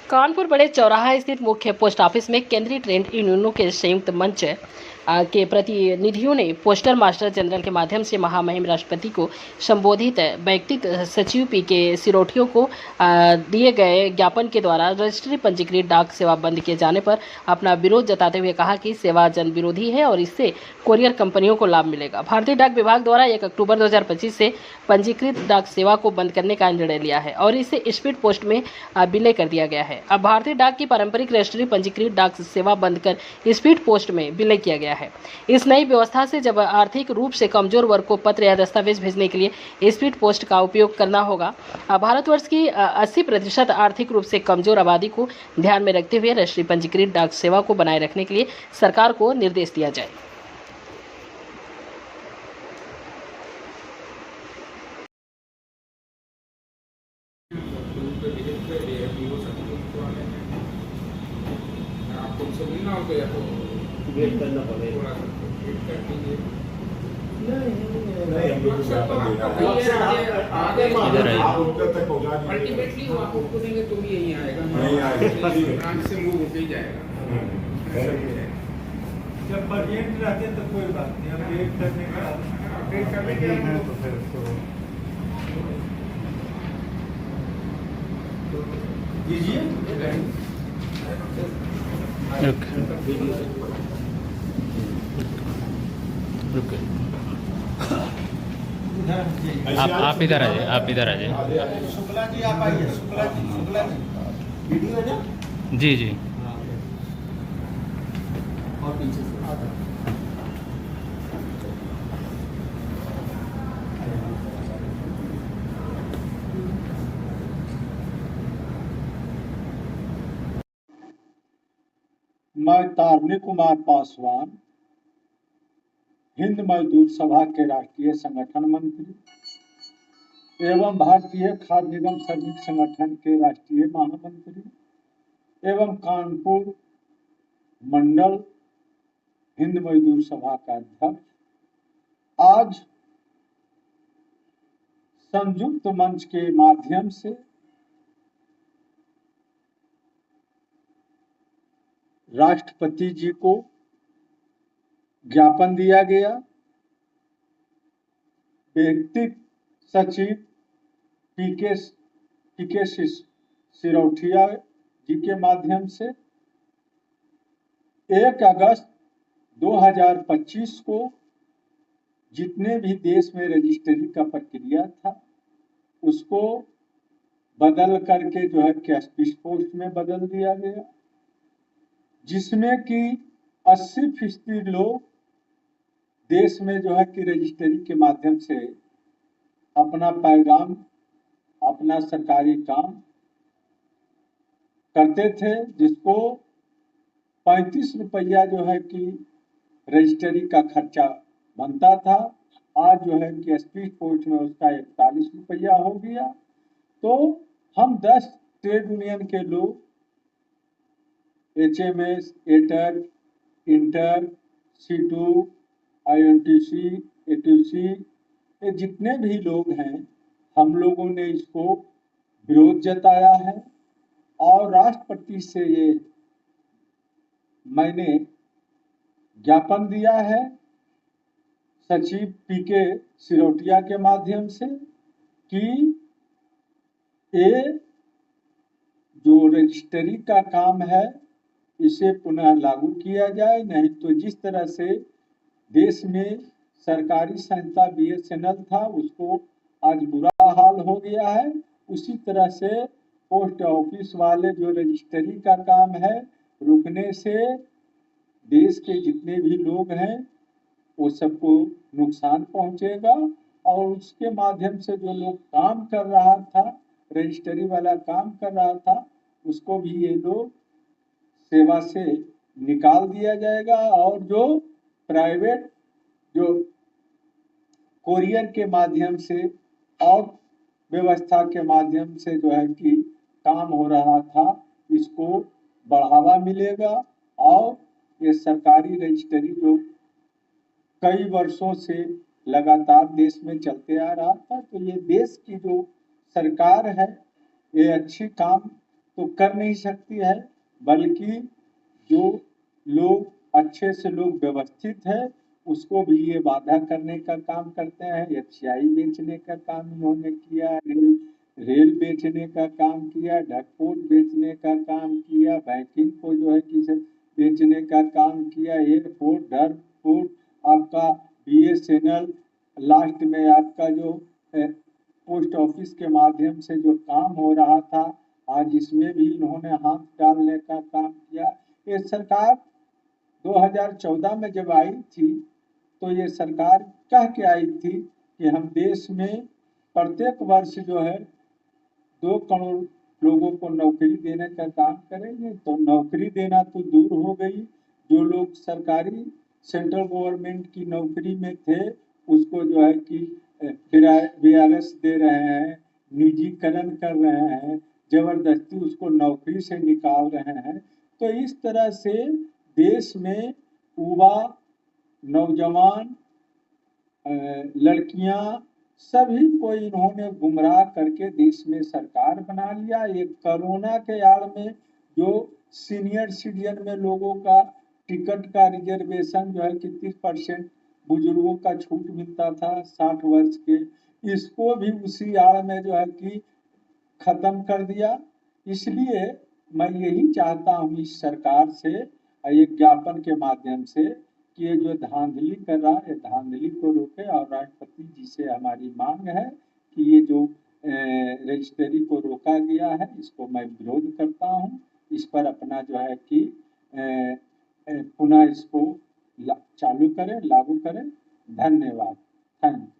कानपुर बड़े चौराहा स्थित मुख्य पोस्ट ऑफिस में केंद्रीय ट्रेड यूनियनों के संयुक्त मंच के प्रतिनिधियों ने पोस्टल मास्टर जनरल के माध्यम से महामहिम राष्ट्रपति को संबोधित व्यक्तिगत सचिव पीके सिरोठियों को दिए गए ज्ञापन के द्वारा रजिस्ट्री पंजीकृत डाक सेवा बंद किए जाने पर अपना विरोध जताते हुए कहा कि सेवा जन विरोधी है और इससे कोरियर कंपनियों को लाभ मिलेगा। भारतीय डाक विभाग द्वारा 1 अक्टूबर 2025 से पंजीकृत डाक सेवा को बंद करने का निर्णय लिया है और इसे स्पीड पोस्ट में विलय कर दिया गया है। अब भारतीय डाक की पारंपरिक रजिस्ट्री पंजीकृत डाक सेवा बंद कर स्पीड पोस्ट में विलय किया गया है। इस नई व्यवस्था से जब आर्थिक रूप से कमजोर वर्ग को पत्र या दस्तावेज भेजने के लिए स्पीड पोस्ट का उपयोग करना होगा। भारतवर्ष की 80% आर्थिक रूप से कमजोर आबादी को ध्यान में रखते हुए राष्ट्रीय पंजीकृत डाक सेवा को बनाए रखने के लिए सरकार को निर्देश दिया जाए। वेट करना पड़ेगा। अल्टीमेटली वो आपको देंगे तो भी यही आएगा, नहीं आएगा, ब्रांच से मूव होके ही जाएगा। जब बजट रहते तो कोई बात नहीं, अपडेट करने के हैं तो फिर तो दीजिए। आप इधर आ जाइए, आप इधर आ जाइए। शुक्ला जी आप आइए, शुक्ला जी वीडियो है ना? जी जी। और पीछे से मैं तारणी कुमार पासवान, हिंद मजदूर सभा के राष्ट्रीय संगठन मंत्री एवं भारतीय खाद्य निगम श्रमिक संगठन के राष्ट्रीय महामंत्री एवं कानपुर मंडल हिंद मजदूर सभा का अध्यक्ष आज संयुक्त मंच के माध्यम से राष्ट्रपति जी को ज्ञापन दिया गया। व्यक्तिगत सचिव पीके सिरोठिया जी के माध्यम से 1 अगस्त 2025 को जितने भी देश में रजिस्ट्री का प्रक्रिया था उसको बदल करके जो है कैश पोस्ट में बदल दिया गया, जिसमें कि 80% लोग देश में जो है कि रजिस्ट्री के माध्यम से अपना पैगाम, अपना सरकारी काम करते थे, जिसको 35 रुपया जो है कि रजिस्ट्री का खर्चा बनता था। आज जो है कि स्पीड पोस्ट में उसका 41 रुपया हो गया। तो हम 10 ट्रेड यूनियन के लोग HMS, एटर, इंटर, C2, INTC, ATC, ये जितने भी लोग हैं, हम लोगों ने इसको विरोध जताया है और राष्ट्रपति से ये मैंने ज्ञापन दिया है सचिव पीके सिरोठिया के माध्यम से कि ये जो रजिस्ट्री का काम है इसे पुनः लागू किया जाए, नहीं तो जिस तरह से देश में सरकारी संस्था BSNL था उसको आज बुरा हाल हो गया है, उसी तरह से पोस्ट ऑफिस वाले जो रजिस्ट्री का काम है रुकने से देश के जितने भी लोग हैं वो सबको नुकसान पहुंचेगा और उसके माध्यम से जो लोग काम कर रहा था, रजिस्ट्री वाला काम कर रहा था, उसको भी ये लोग सेवा से निकाल दिया जाएगा और जो प्राइवेट जो कोरियर के माध्यम से और व्यवस्था के माध्यम से जो है कि काम हो रहा था इसको बढ़ावा मिलेगा और ये सरकारी रजिस्ट्री जो कई वर्षों से लगातार देश में चलते आ रहा था, तो ये देश की जो सरकार है ये अच्छी काम तो कर नहीं सकती है, बल्कि जो लोग अच्छे से लोग व्यवस्थित है उसको भी ये बाधा करने का काम करते हैं। एफसीआई बेचने का काम इन्होंने किया, रेल बेचने का काम किया, ढकपोट बेचने का काम किया, बैंकिंग को जो है कि बेचने का काम किया, एयरपोर्ट, डरपोर्ट, आपका BSNL, लास्ट में आपका जो पोस्ट ऑफिस के माध्यम से जो काम हो रहा था, आज इसमें भी इन्होंने हाथ डालने का काम किया। ये सरकार 2014 में जब आई थी तो ये सरकार कह के आई थी कि हम देश में प्रत्येक वर्ष जो है 2 करोड़ लोगों को नौकरी देने का काम करेंगे। तो नौकरी देना तो दूर हो गई, जो लोग सरकारी सेंट्रल गवर्नमेंट की नौकरी में थे उसको जो है कि VRS दे रहे हैं, निजीकरण कर रहे हैं, जबरदस्ती उसको नौकरी से निकाल रहे हैं। तो इस तरह से देश में युवा, नौजवान, लड़कियां सभी को इन्होंने गुमराह करके देश में सरकार बना लिया। ये कोरोना के आड़ में जो सीनियर सिटीजन में लोगों का टिकट का रिजर्वेशन जो है कि 30% बुजुर्गों का छूट मिलता था 60 वर्ष के, इसको भी उसी आड़ में जो है कि खत्म कर दिया। इसलिए मैं यही चाहता हूँ इस सरकार से एक ज्ञापन के माध्यम से कि ये जो धांधली कर रहा है धांधली को रोके, और राष्ट्रपति जी से हमारी मांग है कि ये जो रजिस्ट्री को रोका गया है इसको मैं विरोध करता हूँ। इस पर अपना जो है कि पुनः इसको चालू करें, लागू करें। धन्यवाद। Thank you.